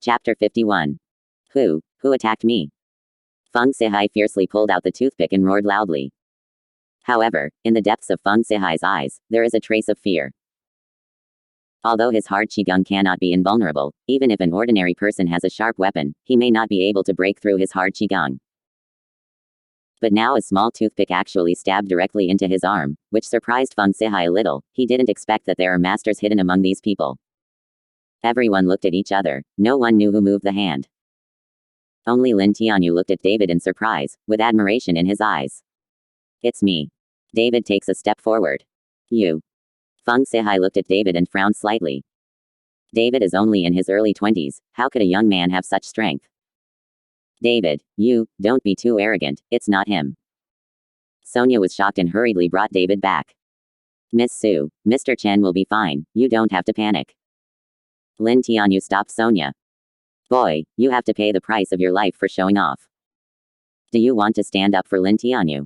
Chapter 51. Who attacked me? Feng Sihai fiercely pulled out the toothpick and roared loudly. However, in the depths of Feng Sihai's eyes, there is a trace of fear. Although his hard qigong cannot be invulnerable, even if an ordinary person has a sharp weapon, he may not be able to break through his hard qigong. But now a small toothpick actually stabbed directly into his arm, which surprised Feng Sihai a little. He didn't expect that there are masters hidden among these people. Everyone looked at each other. No one knew who moved the hand. Only Lin Tianyu looked at David in surprise, with admiration in his eyes. It's me. David takes a step forward. You. Feng Sihai looked at David and frowned slightly. David is only in his early 20s, how could a young man have such strength? David, don't be too arrogant, it's not him. Sonia was shocked and hurriedly brought David back. Miss Su, Mr. Chen will be fine, you don't have to panic. Lin Tianyu stopped Sonia. Boy, you have to pay the price of your life for showing off. Do you want to stand up for Lin Tianyu?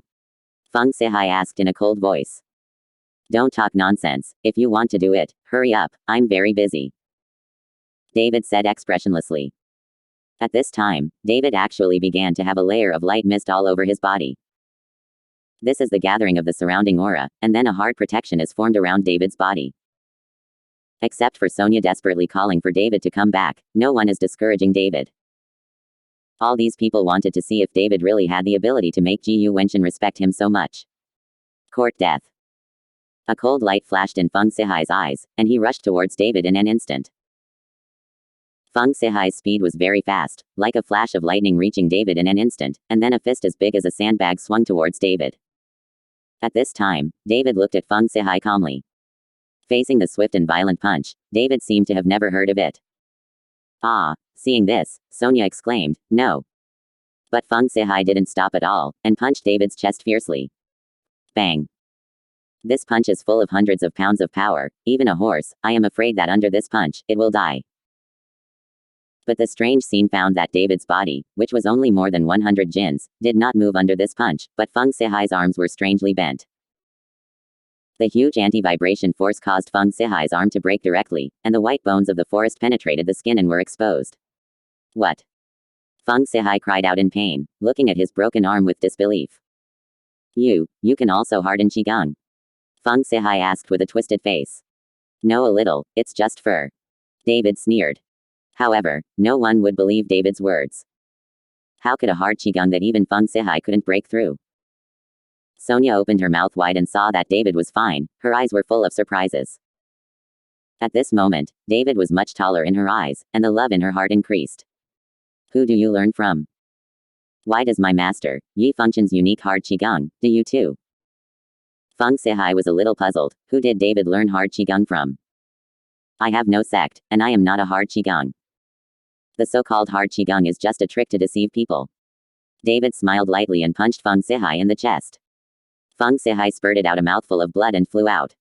Feng Sihai asked in a cold voice. Don't talk nonsense, if you want to do it, hurry up, I'm very busy. David said expressionlessly. At this time, David actually began to have a layer of light mist all over his body. This is the gathering of the surrounding aura, and then a hard protection is formed around David's body. Except for Sonia desperately calling for David to come back, no one is discouraging David. All these people wanted to see if David really had the ability to make Ji Wenchen respect him so much. Court death. A cold light flashed in Feng Sihai's eyes, and he rushed towards David in an instant. Feng Sihai's speed was very fast, like a flash of lightning reaching David in an instant, and then a fist as big as a sandbag swung towards David. At this time, David looked at Feng Sihai calmly. Facing the swift and violent punch, David seemed to have never heard of it. Ah, seeing this, Sonia exclaimed, no. But Feng Sihai didn't stop at all, and punched David's chest fiercely. Bang. This punch is full of hundreds of pounds of power, even a horse, I am afraid that under this punch, it will die. But the strange scene found that David's body, which was only more than 100 jins, did not move under this punch, but Feng Sihai's arms were strangely bent. The huge anti-vibration force caused Feng Sihai's arm to break directly, and the white bones of the forest penetrated the skin and were exposed. What? Feng Sihai cried out in pain, looking at his broken arm with disbelief. You can also harden qigong? Feng Sihai asked with a twisted face. No, a little, it's just fur. David sneered. However, no one would believe David's words. How could a hard qigong that even Feng Sihai couldn't break through? Sonia opened her mouth wide and saw that David was fine, her eyes were full of surprises. At this moment, David was much taller in her eyes, and the love in her heart increased. Who do you learn from? Why does my master, Yi Fengchen's unique hard qigong, do you too? Feng Sihai was a little puzzled, who did David learn hard qigong from? I have no sect, and I am not a hard qigong. The so-called hard qigong is just a trick to deceive people. David smiled lightly and punched Feng Sihai in the chest. Feng Sihai spurted out a mouthful of blood and flew out.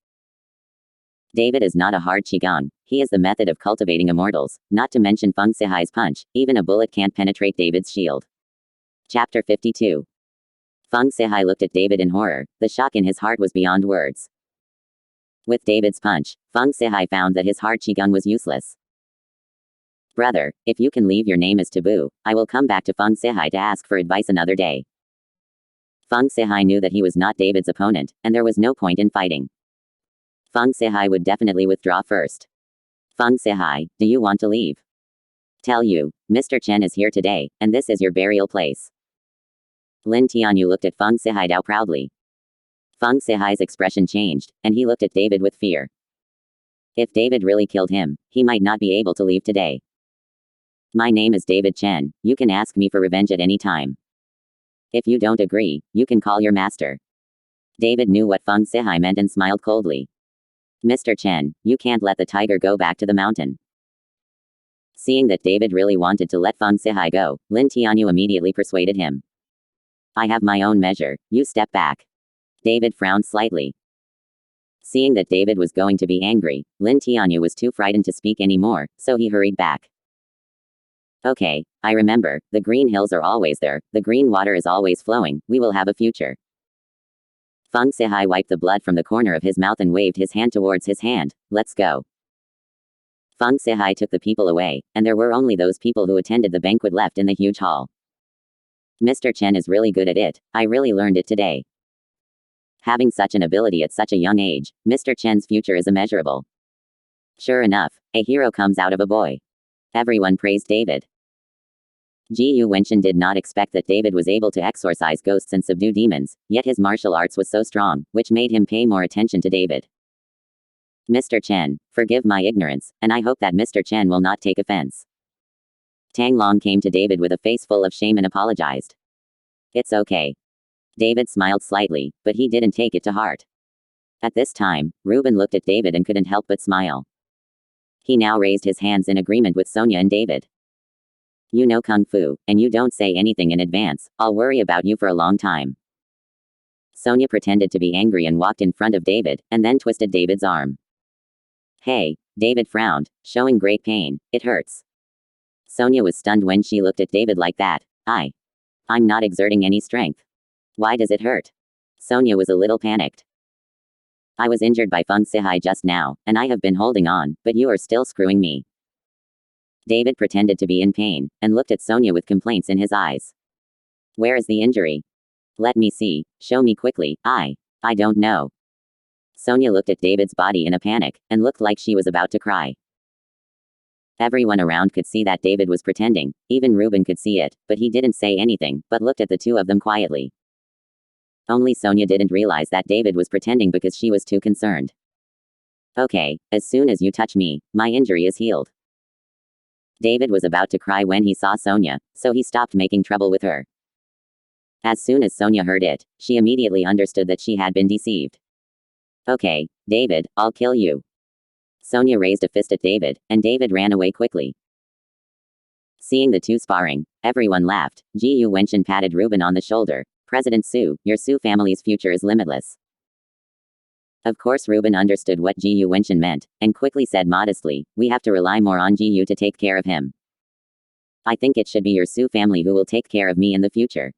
David is not a hard qigong, he is the method of cultivating immortals, not to mention Feng Sihai's punch, even a bullet can't penetrate David's shield. Chapter 52. Feng Sihai looked at David in horror, the shock in his heart was beyond words. With David's punch, Feng Sihai found that his hard qigong was useless. Brother, if you can leave, your name is taboo, I will come back to Feng Sihai to ask for advice another day. Feng Sihai knew that he was not David's opponent, and there was no point in fighting. Feng Sihai would definitely withdraw first. Feng Sihai, do you want to leave? Tell you, Mr. Chen is here today, and this is your burial place. Lin Tianyu looked at Feng Sihai Dao proudly. Feng Sihai's expression changed, and he looked at David with fear. If David really killed him, he might not be able to leave today. My name is David Chen, you can ask me for revenge at any time. If you don't agree, you can call your master. David knew what Feng Sihai meant and smiled coldly. Mr. Chen, you can't let the tiger go back to the mountain. Seeing that David really wanted to let Feng Sihai go, Lin Tianyu immediately persuaded him. I have my own measure, you step back. David frowned slightly. Seeing that David was going to be angry, Lin Tianyu was too frightened to speak anymore, so he hurried back. Okay, I remember, the green hills are always there, the green water is always flowing, we will have a future. Feng Sihai wiped the blood from the corner of his mouth and waved his hand towards his hand. Let's go. Feng Sihai took the people away, and there were only those people who attended the banquet left in the huge hall. Mr. Chen is really good at it. I really learned it today. Having such an ability at such a young age, Mr. Chen's future is immeasurable. Sure enough, a hero comes out of a boy. Everyone praised David. Ji Wenchen did not expect that David was able to exorcise ghosts and subdue demons, yet his martial arts was so strong, which made him pay more attention to David. Mr. Chen, forgive my ignorance, and I hope that Mr. Chen will not take offense. Tang Long came to David with a face full of shame and apologized. It's okay. David smiled slightly, but he didn't take it to heart. At this time, Reuben looked at David and couldn't help but smile. He now raised his hands in agreement with Sonia and David. You know Kung Fu, and you don't say anything in advance. I'll worry about you for a long time. Sonia pretended to be angry and walked in front of David, and then twisted David's arm. Hey, David frowned, showing great pain. It hurts. Sonia was stunned when she looked at David like that. I'm not exerting any strength. Why does it hurt? Sonia was a little panicked. I was injured by Feng Sihai just now, and I have been holding on, but you are still screwing me. David pretended to be in pain, and looked at Sonia with complaints in his eyes. Where is the injury? Let me see, show me quickly. I don't know. Sonia looked at David's body in a panic, and looked like she was about to cry. Everyone around could see that David was pretending, even Reuben could see it, but he didn't say anything, but looked at the two of them quietly. Only Sonia didn't realize that David was pretending because she was too concerned. Okay, as soon as you touch me, my injury is healed. David was about to cry when he saw Sonia, so he stopped making trouble with her. As soon as Sonia heard it, she immediately understood that she had been deceived. Okay, David, I'll kill you. Sonia raised a fist at David, and David ran away quickly. Seeing the two sparring, everyone laughed. Ji Wenchen patted Reuben on the shoulder. President Su, your Su family's future is limitless. Of course Reuben understood what Ji Wenchen meant, and quickly said modestly, we have to rely more on Ji to take care of him. I think it should be your Su family who will take care of me in the future.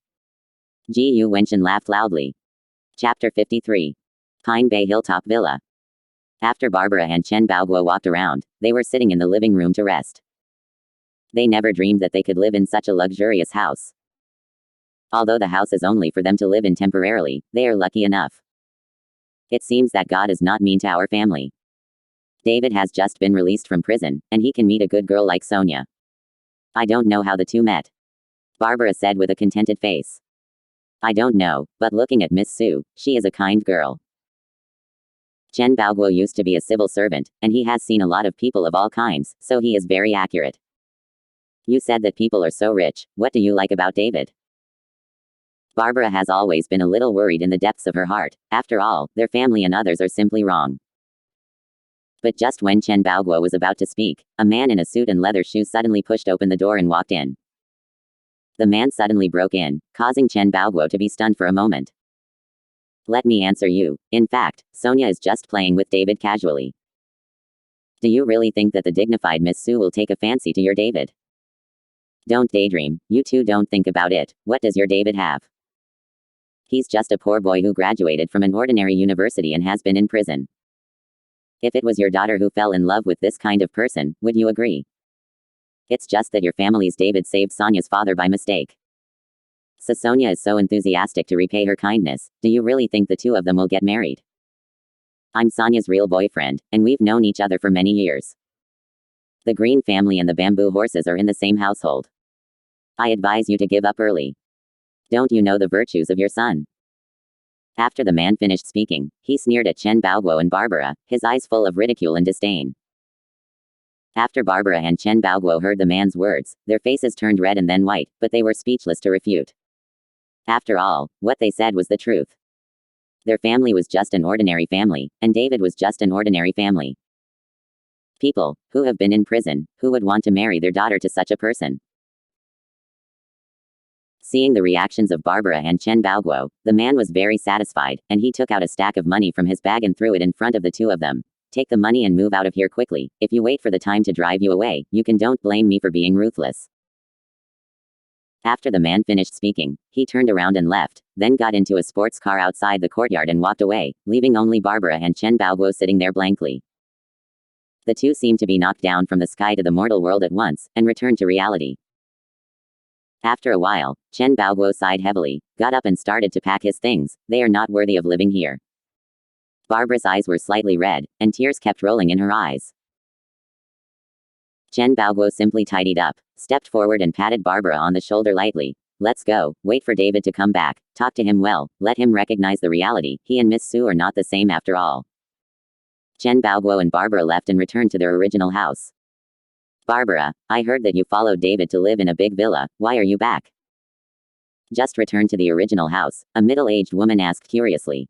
Ji Wenchen laughed loudly. Chapter 53. Pine Bay Hilltop Villa. After Barbara and Chen Baoguo walked around, they were sitting in the living room to rest. They never dreamed that they could live in such a luxurious house. Although the house is only for them to live in temporarily, they are lucky enough. It seems that God is not mean to our family. David has just been released from prison, and he can meet a good girl like Sonia. I don't know how the two met. Barbara said with a contented face. I don't know, but looking at Miss Su, she is a kind girl. Chen Baoguo used to be a civil servant, and he has seen a lot of people of all kinds, so he is very accurate. You said that people are so rich. What do you like about David? Barbara has always been a little worried in the depths of her heart. After all, their family and others are simply wrong. But just when Chen Baoguo was about to speak, a man in a suit and leather shoes suddenly pushed open the door and walked in. The man suddenly broke in, causing Chen Baoguo to be stunned for a moment. Let me answer you. In fact, Sonia is just playing with David casually. Do you really think that the dignified Miss Su will take a fancy to your David? Don't daydream. You two don't think about it. What does your David have? He's just a poor boy who graduated from an ordinary university and has been in prison. If it was your daughter who fell in love with this kind of person, would you agree? It's just that your family's David saved Sonia's father by mistake. So Sonia is so enthusiastic to repay her kindness. Do you really think the two of them will get married? I'm Sonia's real boyfriend, and we've known each other for many years. The Green family and the Bamboo horses are in the same household. I advise you to give up early. Don't you know the virtues of your son? After the man finished speaking, he sneered at Chen Baoguo and Barbara, his eyes full of ridicule and disdain. After Barbara and Chen Baoguo heard the man's words, their faces turned red and then white, but they were speechless to refute. After all, what they said was the truth. Their family was just an ordinary family, and David was just an ordinary family. People, who have been in prison, who would want to marry their daughter to such a person? Seeing the reactions of Barbara and Chen Baoguo, the man was very satisfied, and he took out a stack of money from his bag and threw it in front of the two of them. Take the money and move out of here quickly. If you wait for the time to drive you away, you can don't blame me for being ruthless. After the man finished speaking, he turned around and left, then got into a sports car outside the courtyard and walked away, leaving only Barbara and Chen Baoguo sitting there blankly. The two seemed to be knocked down from the sky to the mortal world at once, and returned to reality. After a while, Chen Baoguo sighed heavily, got up and started to pack his things. They are not worthy of living here. Barbara's eyes were slightly red, and tears kept rolling in her eyes. Chen Baoguo simply tidied up, stepped forward and patted Barbara on the shoulder lightly. Let's go, wait for David to come back, talk to him well, let him recognize the reality, he and Miss Sue are not the same after all. Chen Baoguo and Barbara left and returned to their original house. Barbara, I heard that you followed David to live in a big villa, why are you back? Just returned to the original house, a middle-aged woman asked curiously.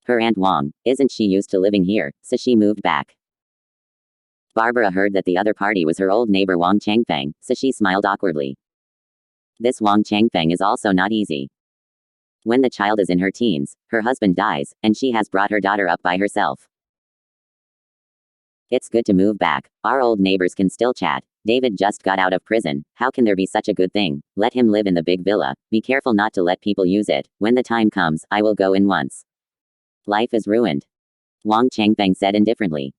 Her Aunt Wang, isn't she used to living here, so she moved back. Barbara heard that the other party was her old neighbor Wang Changfeng, so she smiled awkwardly. This Wang Changfeng is also not easy. When the child is in her teens, her husband dies, and she has brought her daughter up by herself. It's good to move back, our old neighbors can still chat. David just got out of prison, how can there be such a good thing? Let him live in the big villa, be careful not to let people use it, when the time comes, I will go in once. Life is ruined. Wang Changfeng said indifferently.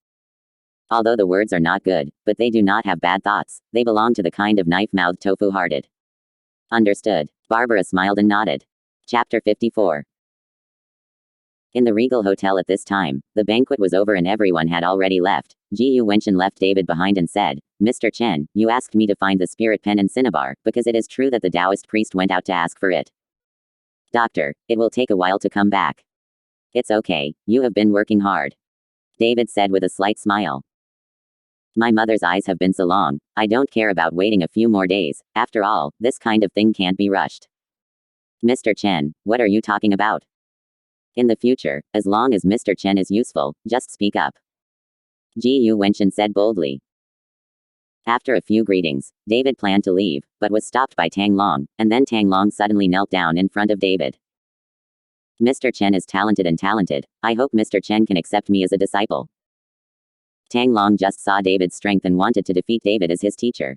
Although the words are not good, but they do not have bad thoughts, they belong to the kind of knife-mouthed tofu-hearted. Understood. Barbara smiled and nodded. Chapter 54. In the Regal Hotel at this time, the banquet was over and everyone had already left. Jiyu Wenchen left David behind and said, Mr. Chen, you asked me to find the spirit pen in Cinnabar, because it is true that the Taoist priest went out to ask for it. Doctor, it will take a while to come back. It's okay, you have been working hard. David said with a slight smile. My mother's eyes have been so long, I don't care about waiting a few more days, after all, this kind of thing can't be rushed. Mr. Chen, what are you talking about? In the future, as long as Mr. Chen is useful, just speak up. Jiyu Wenchen said boldly. After a few greetings, David planned to leave, but was stopped by Tang Long, and then Tang Long suddenly knelt down in front of David. Mr. Chen is talented and talented, I hope Mr. Chen can accept me as a disciple. Tang Long just saw David's strength and wanted to defeat David as his teacher.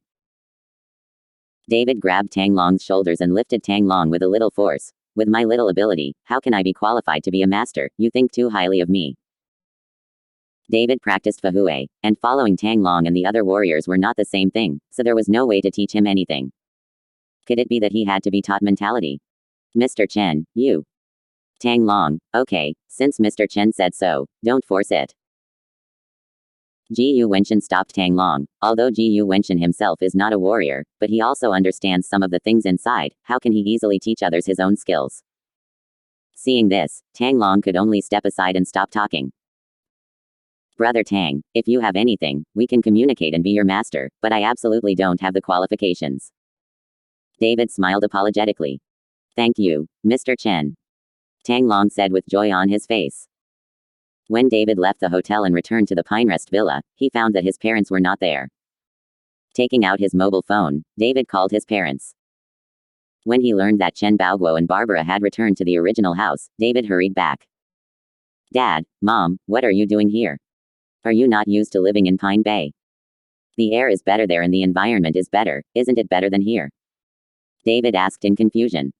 David grabbed Tang Long's shoulders and lifted Tang Long with a little force. With my little ability, how can I be qualified to be a master? You think too highly of me. David practiced Fahui, and following Tang Long and the other warriors were not the same thing, so there was no way to teach him anything. Could it be that he had to be taught mentality? Mr. Chen, you. Tang Long, okay, since Mr. Chen said so, don't force it. Jiyu Wenchen stopped Tang Long. Although Jiyu Wenchen himself is not a warrior, but he also understands some of the things inside, how can he easily teach others his own skills? Seeing this, Tang Long could only step aside and stop talking. Brother Tang, if you have anything, we can communicate and be your master, but I absolutely don't have the qualifications. David smiled apologetically. Thank you, Mr. Chen. Tang Long said with joy on his face. When David left the hotel and returned to the Pinerest Villa, he found that his parents were not there. Taking out his mobile phone, David called his parents. When he learned that Chen Baoguo and Barbara had returned to the original house, David hurried back. Dad, Mom, what are you doing here? Are you not used to living in Pine Bay? The air is better there and the environment is better, isn't it better than here? David asked in confusion.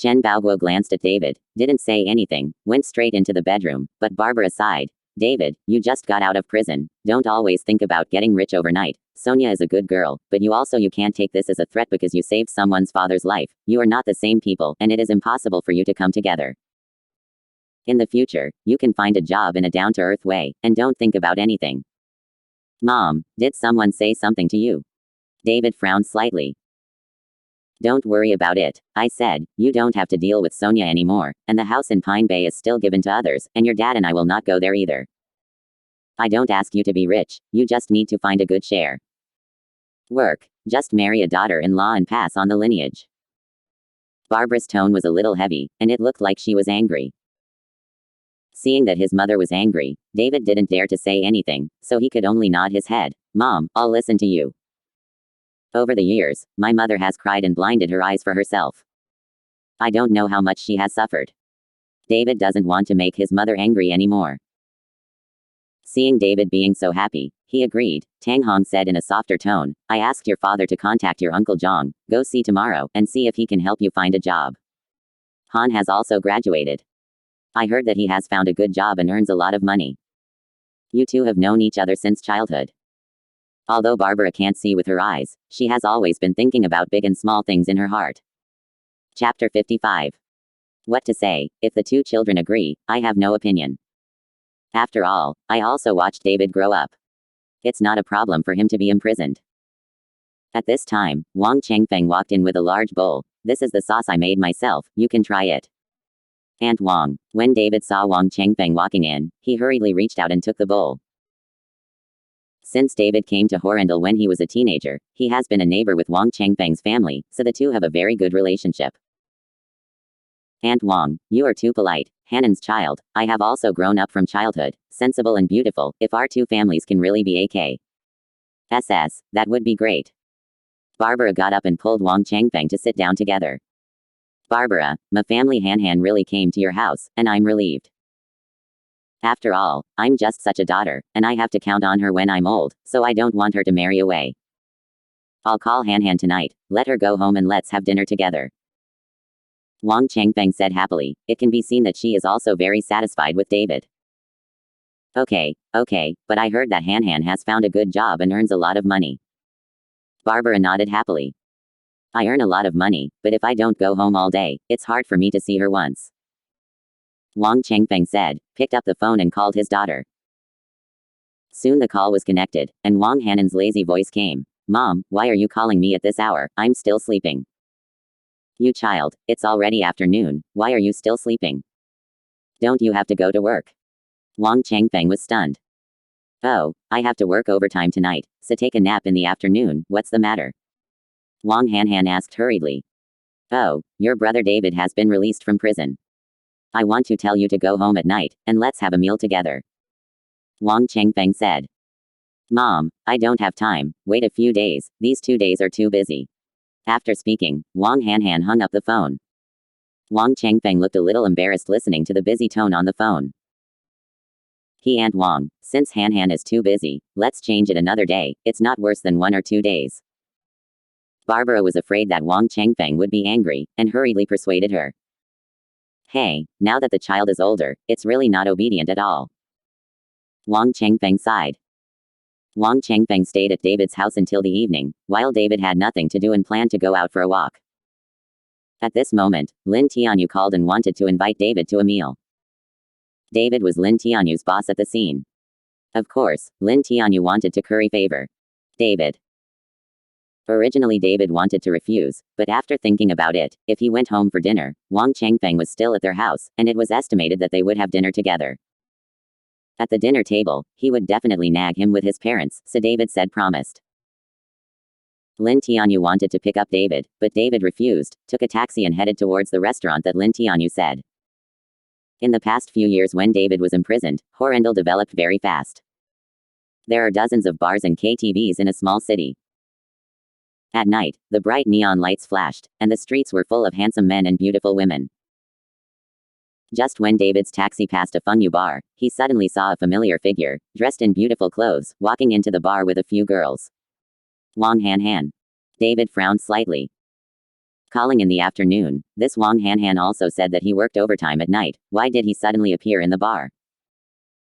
Chen Baoguo glanced at David, didn't say anything, went straight into the bedroom, but Barbara sighed. David, you just got out of prison, don't always think about getting rich overnight. Sonia is a good girl, but you can't take this as a threat because you saved someone's father's life. You are not the same people, and it is impossible for you to come together. In the future, you can find a job in a down-to-earth way, and don't think about anything. Mom, did someone say something to you? David frowned slightly. Don't worry about it, I said, you don't have to deal with Sonia anymore, and the house in Pine Bay is still given to others, and your dad and I will not go there either. I don't ask you to be rich, you just need to find a good share. Work, just marry a daughter-in-law and pass on the lineage. Barbara's tone was a little heavy, and it looked like she was angry. Seeing that his mother was angry, David didn't dare to say anything, so he could only nod his head. Mom, I'll listen to you. Over the years, my mother has cried and blinded her eyes for herself. I don't know how much she has suffered. David doesn't want to make his mother angry anymore. Seeing David being so happy, he agreed. Tang Hong said in a softer tone, I asked your father to contact your Uncle Zhang, go see tomorrow, and see if he can help you find a job. Han has also graduated. I heard that he has found a good job and earns a lot of money. You two have known each other since childhood. Although Barbara can't see with her eyes, she has always been thinking about big and small things in her heart. Chapter 55. What to say? If the two children agree, I have no opinion. After all, I also watched David grow up. It's not a problem for him to be imprisoned. At this time, Wang Changfeng walked in with a large bowl. This is the sauce I made myself, you can try it. Aunt Wang. When David saw Wang Changfeng walking in, he hurriedly reached out and took the bowl. Since David came to Horrendal when he was a teenager, he has been a neighbor with Wang Changfeng's family, so the two have a very good relationship. Aunt Wang, you are too polite. Hannon's child, I have also grown up from childhood, sensible and beautiful. If our two families can really be AKSS, that would be great. Barbara got up and pulled Wang Changfeng to sit down together. Barbara, my family Han really came to your house, and I'm relieved. After all, I'm just such a daughter, and I have to count on her when I'm old, so I don't want her to marry away. I'll call Han tonight, let her go home and let's have dinner together. Wang Changfeng said happily. It can be seen that she is also very satisfied with David. Okay, but I heard that Han has found a good job and earns a lot of money. Barbara nodded happily. I earn a lot of money, but if I don't go home all day, it's hard for me to see her once. Wang Changfeng said, picked up the phone and called his daughter. Soon the call was connected, and Wang Hannon's lazy voice came. Mom, why are you calling me at this hour? I'm still sleeping. You child, it's already afternoon, why are you still sleeping? Don't you have to go to work? Wang Changfeng was stunned. Oh, I have to work overtime tonight, so take a nap in the afternoon, what's the matter? Wang Han asked hurriedly. Oh, your brother David has been released from prison. I want to tell you to go home at night, and let's have a meal together. Wang Changfeng said. Mom, I don't have time, wait a few days, these 2 days are too busy. After speaking, Wang Han hung up the phone. Wang Changfeng looked a little embarrassed listening to the busy tone on the phone. Aunt Wang, since Han is too busy, let's change it another day, it's not worse than 1 or 2 days. Barbara was afraid that Wang Changfeng would be angry, and hurriedly persuaded her. Hey, now that the child is older, it's really not obedient at all. Wang Changfeng sighed. Wang Changfeng stayed at David's house until the evening, while David had nothing to do and planned to go out for a walk. At this moment, Lin Tianyu called and wanted to invite David to a meal. David was Lin Tianyu's boss at the scene. Of course, Lin Tianyu wanted to curry favor. David. Originally David wanted to refuse, but after thinking about it, if he went home for dinner, Wang Changfeng was still at their house, and it was estimated that they would have dinner together. At the dinner table, he would definitely nag him with his parents, so David said promised. Lin Tianyu wanted to pick up David, but David refused, took a taxi and headed towards the restaurant that Lin Tianyu said. In the past few years when David was imprisoned, Horrendal developed very fast. There are dozens of bars and KTVs in a small city. At night, the bright neon lights flashed, and the streets were full of handsome men and beautiful women. Just when David's taxi passed a Fengyu bar, he suddenly saw a familiar figure, dressed in beautiful clothes, walking into the bar with a few girls. Wang Han. David frowned slightly. Calling in the afternoon, this Wang Han also said that he worked overtime at night. Why did he suddenly appear in the bar?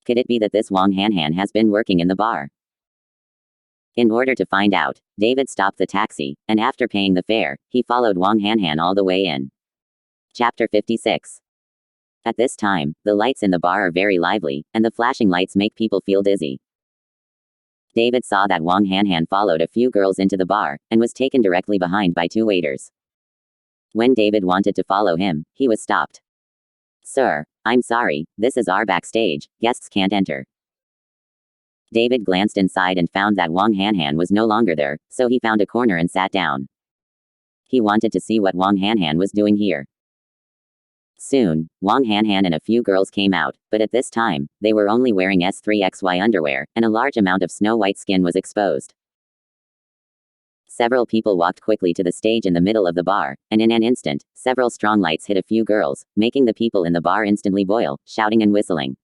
Could it be that this Wang Han has been working in the bar? In order to find out, David stopped the taxi, and after paying the fare, he followed Wang Han all the way in. Chapter 56. At this time, the lights in the bar are very lively, and the flashing lights make people feel dizzy. David saw that Wang Han followed a few girls into the bar, and was taken directly behind by 2 waiters. When David wanted to follow him, he was stopped. Sir, I'm sorry, this is our backstage, guests can't enter. David glanced inside and found that Wang Han was no longer there, so he found a corner and sat down. He wanted to see what Wang Han was doing here. Soon, Wang Han and a few girls came out, but at this time, they were only wearing S3XY underwear, and a large amount of snow-white skin was exposed. Several people walked quickly to the stage in the middle of the bar, and in an instant, several strong lights hit a few girls, making the people in the bar instantly boil, shouting and whistling.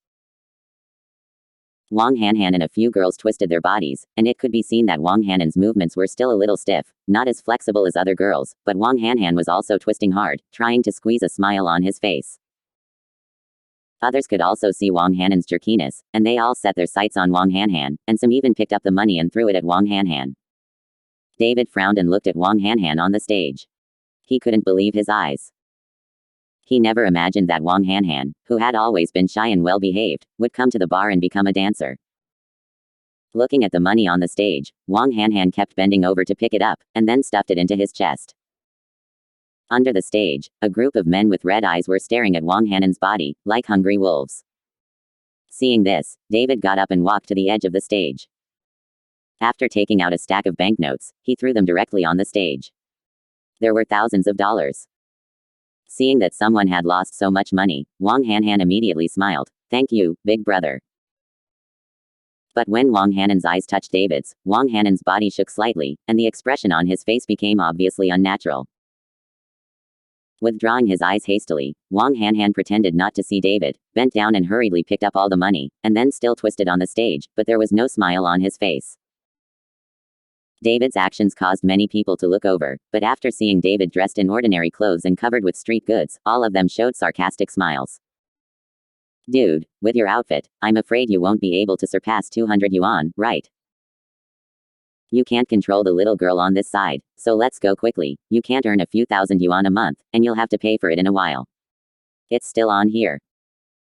Wang Han and a few girls twisted their bodies, and it could be seen that Wang Han's movements were still a little stiff, not as flexible as other girls, but Wang Han was also twisting hard, trying to squeeze a smile on his face. Others could also see Wang Hanan's jerkiness, and they all set their sights on Wang Hanhan, and some even picked up the money and threw it at Wang Hanhan. David frowned and looked at Wang Hanhan on the stage. He couldn't believe his eyes. He never imagined that Wang Hanhan, who had always been shy and well-behaved, would come to the bar and become a dancer. Looking at the money on the stage, Wang Hanhan kept bending over to pick it up, and then stuffed it into his chest. Under the stage, a group of men with red eyes were staring at Wang Hanan's body, like hungry wolves. Seeing this, David got up and walked to the edge of the stage. After taking out a stack of banknotes, he threw them directly on the stage. There were thousands of dollars. Seeing that someone had lost so much money, Wang Hanhan immediately smiled. "Thank you, big brother." But when Wang Hanan's eyes touched David's, Wang Hanan's body shook slightly, and the expression on his face became obviously unnatural. Withdrawing his eyes hastily, Wang Hanhan pretended not to see David, bent down and hurriedly picked up all the money, and then still twisted on the stage, but there was no smile on his face. David's actions caused many people to look over, but after seeing David dressed in ordinary clothes and covered with street goods, all of them showed sarcastic smiles. "Dude, with your outfit, I'm afraid you won't be able to surpass 200 yuan, right? You can't control the little girl on this side, so let's go quickly. You can't earn a few thousand yuan a month, and you'll have to pay for it in a while. It's still on here."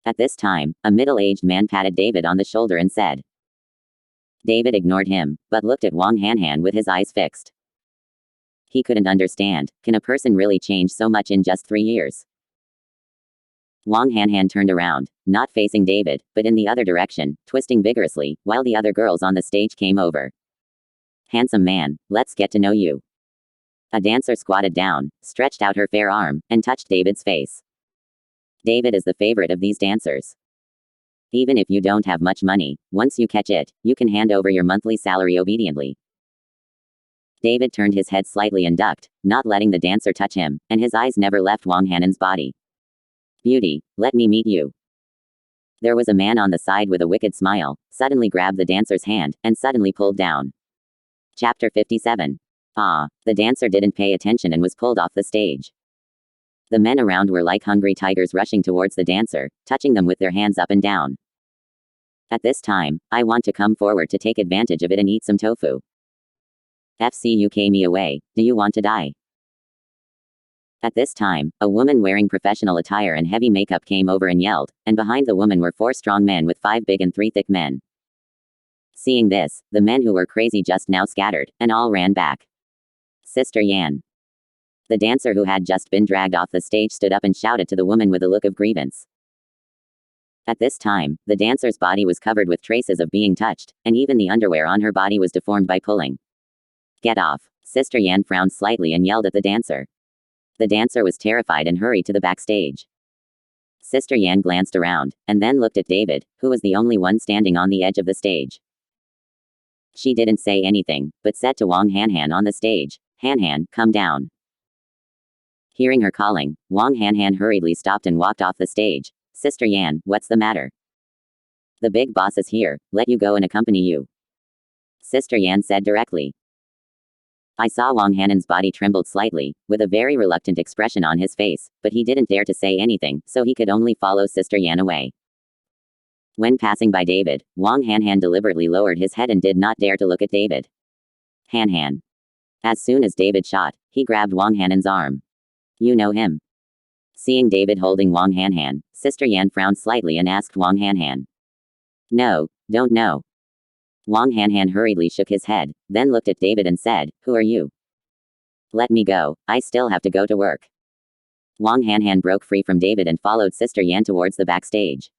At this time, a middle-aged man patted David on the shoulder and said. David ignored him, but looked at Wang Hanhan with his eyes fixed. He couldn't understand, can a person really change so much in just 3 years? Wang Hanhan turned around, not facing David, but in the other direction, twisting vigorously, while the other girls on the stage came over. "Handsome man, let's get to know you." A dancer squatted down, stretched out her fair arm, and touched David's face. David is the favorite of these dancers. Even if you don't have much money, once you catch it, you can hand over your monthly salary obediently. David turned his head slightly and ducked, not letting the dancer touch him, and his eyes never left Wang Hanan's body. "Beauty, let me meet you." There was a man on the side with a wicked smile, suddenly grabbed the dancer's hand, and suddenly pulled down. Chapter 57. The dancer didn't pay attention and was pulled off the stage. The men around were like hungry tigers rushing towards the dancer, touching them with their hands up and down. At this time, I want to come forward to take advantage of it and eat some tofu. FCUK me away, do you want to die? At this time, a woman wearing professional attire and heavy makeup came over and yelled, and behind the woman were 4 strong men with 5 big and 3 thick men. Seeing this, the men who were crazy just now scattered, and all ran back. "Sister Yan." The dancer who had just been dragged off the stage stood up and shouted to the woman with a look of grievance. At this time, the dancer's body was covered with traces of being touched, and even the underwear on her body was deformed by pulling. "Get off." Sister Yan frowned slightly and yelled at the dancer. The dancer was terrified and hurried to the backstage. Sister Yan glanced around, and then looked at David, who was the only one standing on the edge of the stage. She didn't say anything, but said to Wang Hanhan on the stage, "Hanhan, come down." Hearing her calling, Wang Hanhan hurriedly stopped and walked off the stage. "Sister Yan, what's the matter?" "The big boss is here, let you go and accompany you," Sister Yan said directly. I saw Wang Hanan's body trembled slightly, with a very reluctant expression on his face, but he didn't dare to say anything, so he could only follow Sister Yan away. When passing by David, Wang Hanhan deliberately lowered his head and did not dare to look at David. "Hanhan." As soon as David shot, he grabbed Wang Hanan's arm. "You know him?" Seeing David holding Wang Hanhan, Sister Yan frowned slightly and asked Wang Hanhan. "No, don't know." Wang Hanhan hurriedly shook his head, then looked at David and said, "Who are you?" "Let me go, I still have to go to work." Wang Hanhan broke free from David and followed Sister Yan towards the backstage.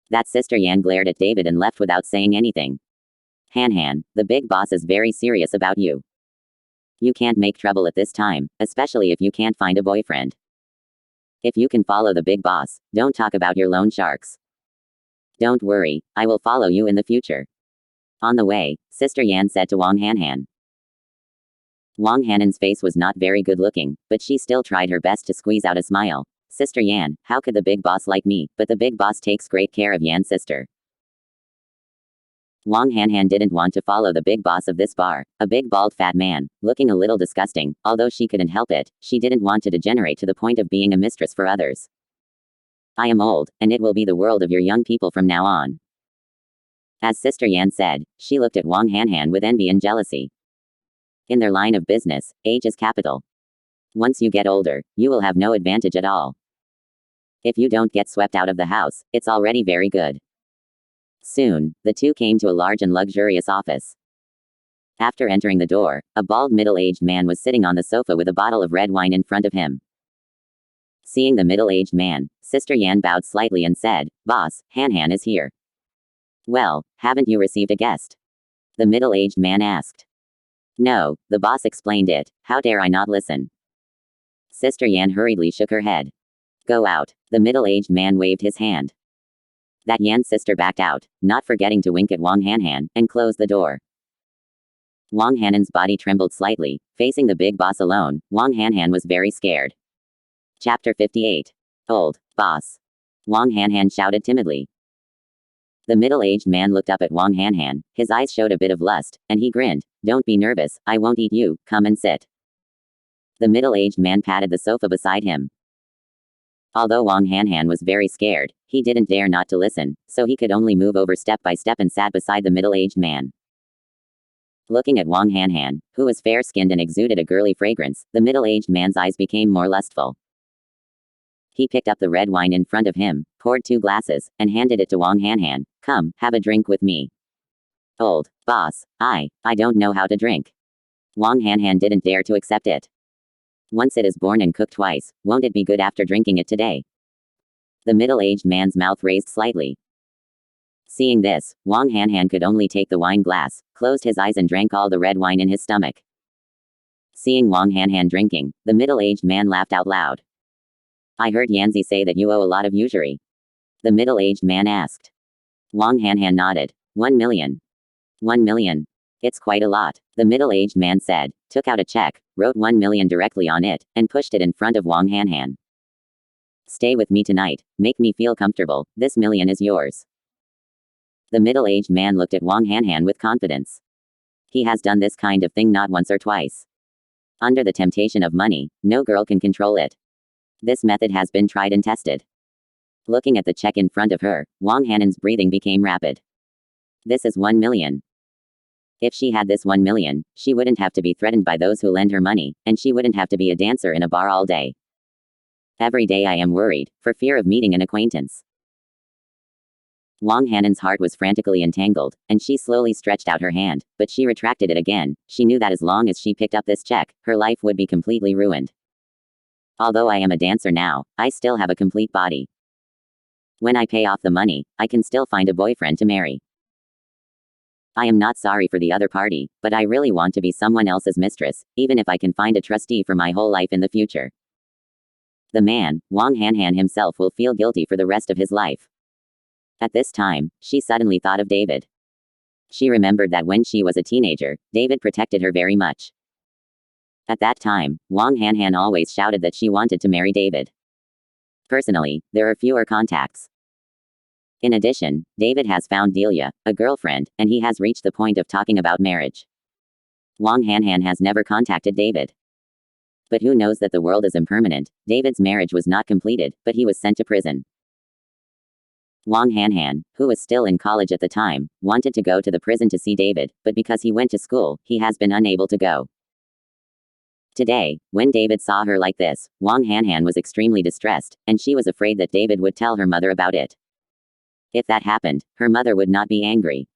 That Sister Yan glared at David and left without saying anything. "Hanhan, the big boss is very serious about you. You can't make trouble at this time, especially if you can't find a boyfriend. If you can follow the big boss, don't talk about your loan sharks. Don't worry, I will follow you in the future." On the way, Sister Yan said to Wang Hanhan. Wang Hanan's face was not very good looking, but she still tried her best to squeeze out a smile. "Sister Yan, how could the big boss like me, but the big boss takes great care of Yan's sister." Wang Hanhan didn't want to follow the big boss of this bar, a big bald fat man, looking a little disgusting. Although she couldn't help it, she didn't want to degenerate to the point of being a mistress for others. I am old, and it will be the world of your young people from now on. As Sister Yan said, she looked at Wang Hanhan with envy and jealousy. In their line of business, age is capital. Once you get older, you will have no advantage at all. If you don't get swept out of the house, it's already very good. Soon, the two came to a large and luxurious office. After entering the door, a bald middle-aged man was sitting on the sofa with a bottle of red wine in front of him. Seeing the middle-aged man, Sister Yan bowed slightly and said, "Boss, Han is here." "Well, haven't you received a guest?" the middle-aged man asked. "No," the boss explained it. "How dare I not listen?" Sister Yan hurriedly shook her head. "Go out." The middle-aged man waved his hand. That Yan's sister backed out, not forgetting to wink at Wang Hanhan, and closed the door. Wang Hanan's body trembled slightly. Facing the big boss alone, Wang Hanhan was very scared. Chapter 58. Old boss. Wang Hanhan shouted timidly. The middle-aged man looked up at Wang Hanhan. His eyes showed a bit of lust, and he grinned. "Don't be nervous, I won't eat you, come and sit." The middle-aged man patted the sofa beside him. Although Wang Hanhan was very scared, he didn't dare not to listen, so he could only move over step by step and sat beside the middle-aged man. Looking at Wang Hanhan, who was fair-skinned and exuded a girly fragrance, the middle-aged man's eyes became more lustful. He picked up the red wine in front of him, poured 2 glasses, and handed it to Wang Hanhan. "Come, have a drink with me." "Old boss, I don't know how to drink." Wang Hanhan didn't dare to accept it. "Once it is born and cooked twice, won't it be good after drinking it today?" The middle-aged man's mouth raised slightly. Seeing this, Wang Hanhan could only take the wine glass, closed his eyes and drank all the red wine in his stomach. Seeing Wang Hanhan drinking, the middle-aged man laughed out loud. "I heard Yanzi say that you owe a lot of usury." The middle-aged man asked. Wang Hanhan nodded. 1 million. 1 million. It's quite a lot, the middle-aged man said, took out a check, wrote 1 million directly on it, and pushed it in front of Wang Hanhan. "Stay with me tonight, make me feel comfortable, this million is yours." The middle-aged man looked at Wang Hanhan with confidence. He has done this kind of thing not once or twice. Under the temptation of money, no girl can control it. This method has been tried and tested. Looking at the check in front of her, Wang Hanan's breathing became rapid. This is 1 million. If she had this 1 million, she wouldn't have to be threatened by those who lend her money, and she wouldn't have to be a dancer in a bar all day. Every day I am worried, for fear of meeting an acquaintance. Wang Hanan's heart was frantically entangled, and she slowly stretched out her hand, but she retracted it again. She knew that as long as she picked up this check, her life would be completely ruined. Although I am a dancer now, I still have a complete body. When I pay off the money, I can still find a boyfriend to marry. I am not sorry for the other party, but I really want to be someone else's mistress, even if I can find a trustee for my whole life in the future. The man, Wang Hanhan himself, will feel guilty for the rest of his life. At this time, she suddenly thought of David. She remembered that when she was a teenager, David protected her very much. At that time, Wang Hanhan always shouted that she wanted to marry David. Personally, there are fewer contacts. In addition, David has found Delia, a girlfriend, and he has reached the point of talking about marriage. Wang Hanhan has never contacted David. But who knows that the world is impermanent? David's marriage was not completed, but he was sent to prison. Wang Hanhan, who was still in college at the time, wanted to go to the prison to see David, but because he went to school, he has been unable to go. Today, when David saw her like this, Wang Hanhan was extremely distressed, and she was afraid that David would tell her mother about it. If that happened, her mother would not be angry.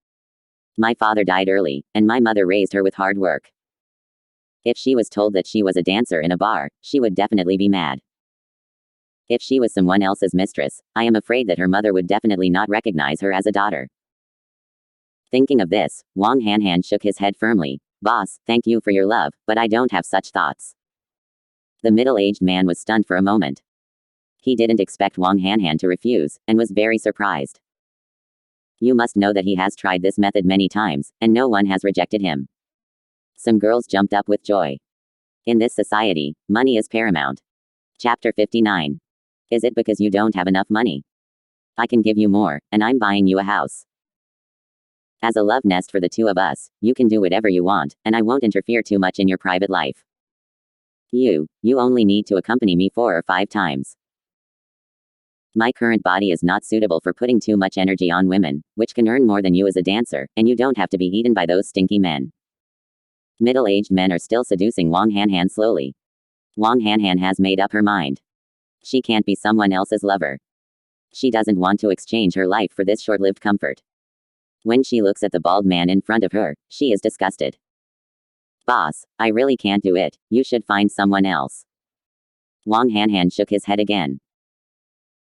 My father died early, and my mother raised her with hard work. If she was told that she was a dancer in a bar, she would definitely be mad. If she was someone else's mistress, I am afraid that her mother would definitely not recognize her as a daughter. Thinking of this, Wang Hanhan shook his head firmly. Boss, thank you for your love, but I don't have such thoughts. The middle-aged man was stunned for a moment. He didn't expect Wang Hanhan to refuse, and was very surprised. You must know that he has tried this method many times, and no one has rejected him. Some girls jumped up with joy. In this society, money is paramount. Chapter 59. Is it because you don't have enough money? I can give you more, and I'm buying you a house. As a love nest for the two of us, you can do whatever you want, and I won't interfere too much in your private life. You only need to accompany me 4 or 5 times. My current body is not suitable for putting too much energy on women, which can earn more than you as a dancer, and you don't have to be eaten by those stinky men. Middle-aged men are still seducing Wang Hanhan slowly. Wang Hanhan has made up her mind. She can't be someone else's lover. She doesn't want to exchange her life for this short-lived comfort. When she looks at the bald man in front of her, she is disgusted. Boss, I really can't do it, you should find someone else. Wang Hanhan shook his head again.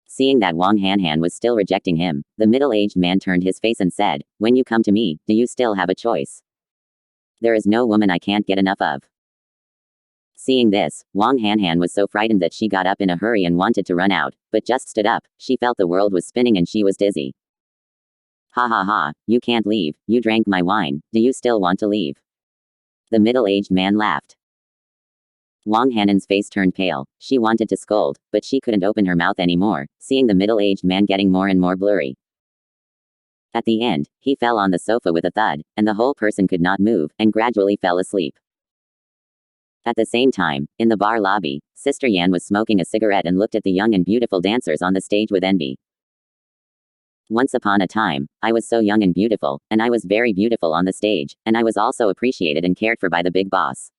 Seeing that Wang Hanhan was still rejecting him, the middle-aged man turned his face and said, "When you come to me, do you still have a choice? There is no woman I can't get enough of." Seeing this, Wang Hanhan was so frightened that she got up in a hurry and wanted to run out, but just stood up. She felt the world was spinning and she was dizzy. Ha ha ha, you can't leave, you drank my wine, do you still want to leave? The middle-aged man laughed. Wang Hanan's face turned pale. She wanted to scold, but she couldn't open her mouth anymore, seeing the middle-aged man getting more and more blurry. At the end, he fell on the sofa with a thud, and the whole person could not move, and gradually fell asleep. At the same time, in the bar lobby, Sister Yan was smoking a cigarette and looked at the young and beautiful dancers on the stage with envy. Once upon a time, I was so young and beautiful, and I was very beautiful on the stage, and I was also appreciated and cared for by the big boss.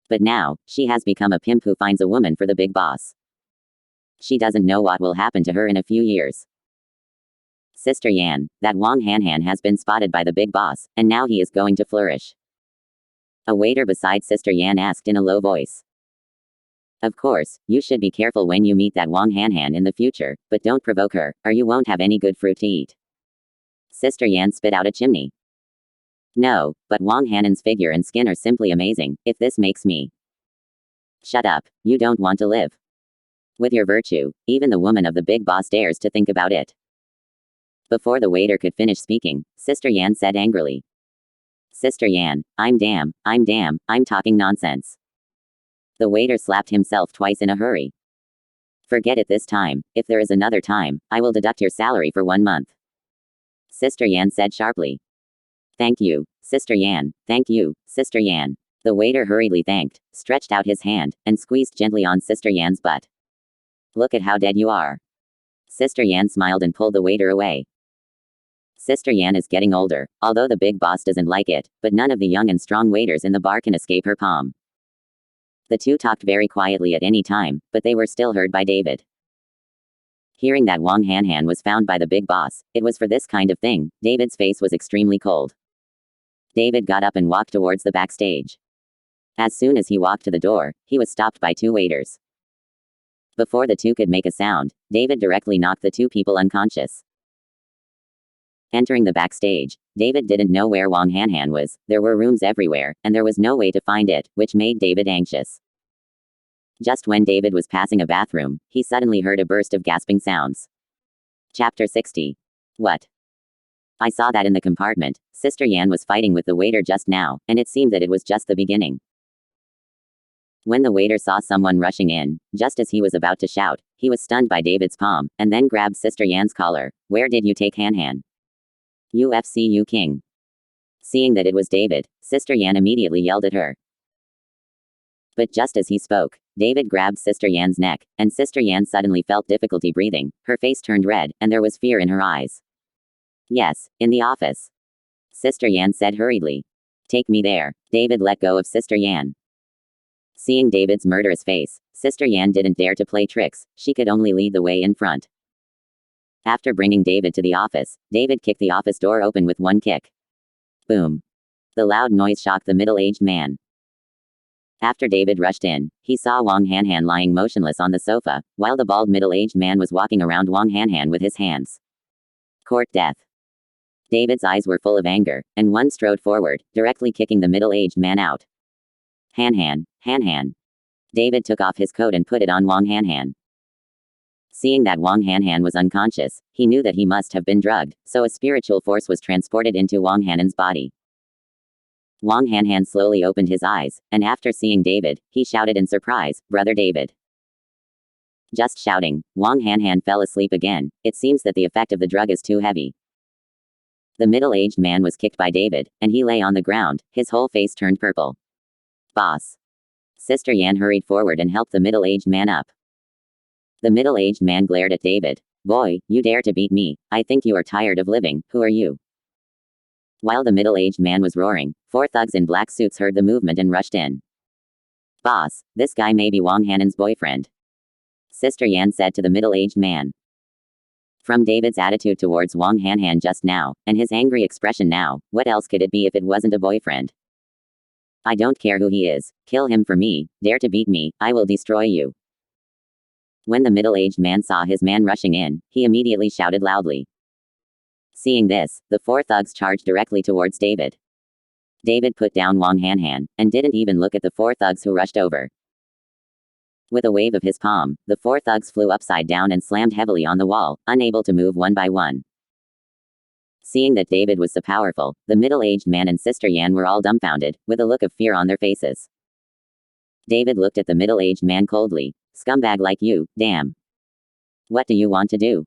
But now, she has become a pimp who finds a woman for the big boss. She doesn't know what will happen to her in a few years. Sister Yan, that Wang Hanhan has been spotted by the big boss, and now he is going to flourish. A waiter beside Sister Yan asked in a low voice. Of course, you should be careful when you meet that Wang Hanhan in the future, but don't provoke her, or you won't have any good fruit to eat. Sister Yan spit out a chimney. No, but Wang Hanan's figure and skin are simply amazing, if this makes me. Shut up, you don't want to live. With your virtue, even the woman of the big boss dares to think about it. Before the waiter could finish speaking, Sister Yan said angrily. Sister Yan, I'm talking nonsense. The waiter slapped himself twice in a hurry. Forget it this time, if there is another time, I will deduct your salary for 1 month. Sister Yan said sharply. Thank you, Sister Yan, thank you, Sister Yan. The waiter hurriedly thanked, stretched out his hand, and squeezed gently on Sister Yan's butt. Look at how dead you are. Sister Yan smiled and pulled the waiter away. Sister Yan is getting older, although the big boss doesn't like it, but none of the young and strong waiters in the bar can escape her palm. The two talked very quietly at any time, but they were still heard by David. Hearing that Wang Hanhan was found by the big boss, it was for this kind of thing, David's face was extremely cold. David got up and walked towards the backstage. As soon as he walked to the door, he was stopped by 2 waiters. Before the 2 could make a sound, David directly knocked the 2 people unconscious. Entering the backstage, David didn't know where Wang Hanhan was. There were rooms everywhere, and there was no way to find it, which made David anxious. Just when David was passing a bathroom, he suddenly heard a burst of gasping sounds. Chapter 60. What? I saw that in the compartment. Sister Yan was fighting with the waiter just now, and it seemed that it was just the beginning. When the waiter saw someone rushing in, just as he was about to shout, he was stunned by David's palm, and then grabbed Sister Yan's collar. Where did you take Hanhan? UFC King. Seeing that it was David, Sister Yan immediately yelled at her. But just as he spoke, David grabbed Sister Yan's neck, and Sister Yan suddenly felt difficulty breathing, her face turned red, and there was fear in her eyes. Yes, in the office. Sister Yan said hurriedly. Take me there. David let go of Sister Yan. Seeing David's murderous face, Sister Yan didn't dare to play tricks, she could only lead the way in front. After bringing David to the office, David kicked the office door open with 1 kick. Boom. The loud noise shocked the middle-aged man. After David rushed in, he saw Wang Hanhan lying motionless on the sofa, while the bald middle-aged man was walking around Wang Hanhan with his hands. Court death. David's eyes were full of anger, and one strode forward, directly kicking the middle-aged man out. Hanhan. David took off his coat and put it on Wang Hanhan. Seeing that Wang Hanhan was unconscious, he knew that he must have been drugged, so a spiritual force was transported into Wang Hanan's body. Wang Hanhan slowly opened his eyes, and after seeing David, he shouted in surprise, "Brother David." Just shouting, Wang Hanhan fell asleep again. It seems that the effect of the drug is too heavy. The middle-aged man was kicked by David, and he lay on the ground, his whole face turned purple. Boss. Sister Yan hurried forward and helped the middle-aged man up. The middle-aged man glared at David. Boy, you dare to beat me. I think you are tired of living. Who are you? While the middle-aged man was roaring, 4 thugs in black suits heard the movement and rushed in. Boss, this guy may be Wang Hanan's boyfriend, Sister Yan said to the middle-aged man. From David's attitude towards Wang Hanhan just now, and his angry expression now, what else could it be if it wasn't a boyfriend? I don't care who he is. Kill him for me. Dare to beat me, I will destroy you. When the middle-aged man saw his man rushing in, he immediately shouted loudly. Seeing this, the 4 thugs charged directly towards David. David put down Wang Hanhan, and didn't even look at the 4 thugs who rushed over. With a wave of his palm, the 4 thugs flew upside down and slammed heavily on the wall, unable to move one by one. Seeing that David was so powerful, the middle-aged man and Sister Yan were all dumbfounded, with a look of fear on their faces. David looked at the middle-aged man coldly. Scumbag like you, damn. What do you want to do?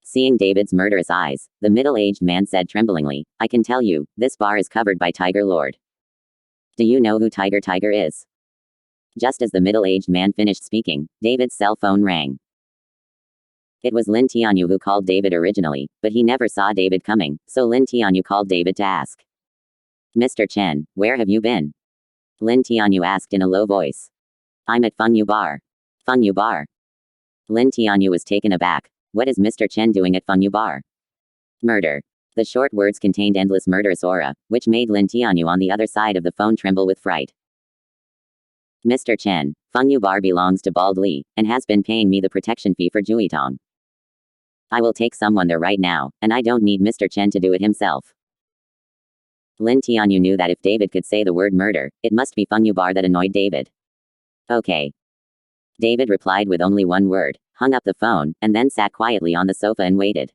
Seeing David's murderous eyes, the middle-aged man said tremblingly, I can tell you, this bar is covered by Tiger Lord. Do you know who Tiger is? Just as the middle-aged man finished speaking, David's cell phone rang. It was Lin Tianyu who called David originally, but he never saw David coming, so Lin Tianyu called David to ask. Mr. Chen, where have you been? Lin Tianyu asked in a low voice. I'm at Fengyu Bar. Fengyu Bar? Lin Tianyu was taken aback. What is Mr. Chen doing at Fengyu Bar? Murder. The short words contained endless murderous aura, which made Lin Tianyu on the other side of the phone tremble with fright. Mr. Chen, Fengyu Bar belongs to Bald Li, and has been paying me the protection fee for Juitong. I will take someone there right now, and I don't need Mr. Chen to do it himself. Lin Tianyu knew that if David could say the word murder, it must be Fengyu Bar that annoyed David. Okay. David replied with only one word, hung up the phone, and then sat quietly on the sofa and waited.